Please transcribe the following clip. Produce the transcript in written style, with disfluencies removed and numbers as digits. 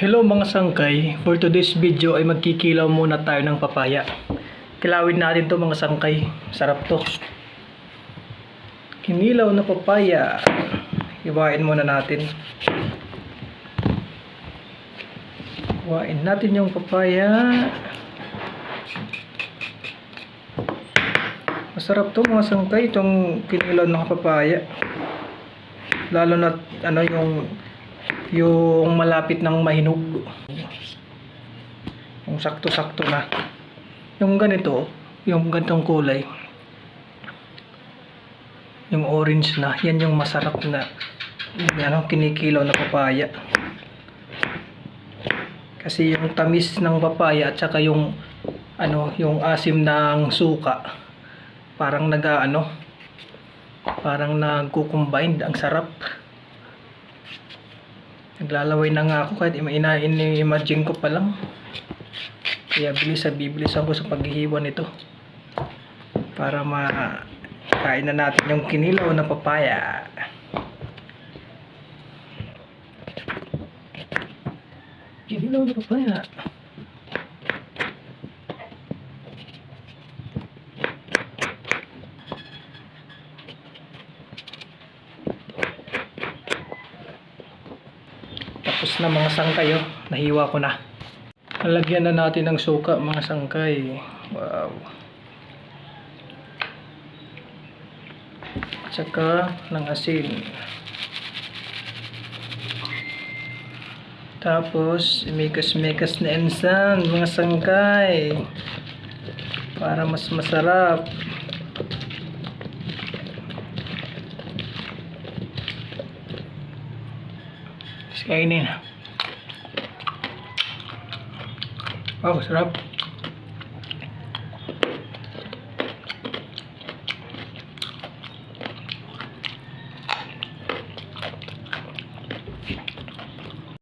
Hello mga sangkay, for today's video ay magkikilaw muna tayo ng papaya. Kilawin natin to mga sangkay, sarap to. Kinilaw na papaya, hiwain muna natin. Hiwain natin yung papaya. Masarap to mga sangkay, itong kinilaw na papaya. Lalo na yung malapit ng mahinog, yung sakto-sakto na, yung ganito, yung ganitong kulay, yung orange na, yan yung masarap na kinikilaw na papaya. Kasi yung tamis ng papaya at saka yung yung asim ng suka, parang parang nagko-combine, ang sarap. Naglalaway na nga ako kahit imagine ko pa lang. Kaya bibilisan ko sa paghihiwa nito para makain na natin yung kinilaw na papaya. Kinilaw na papaya. Tapos na mga sangkay, nahiwa ko na. Lalagyan na natin ng suka mga sangkay. Wow. Tsaka ng asin. Tapos mekas-mekas na ensan mga sangkay para mas masarap. Kainin. Wow, sarap.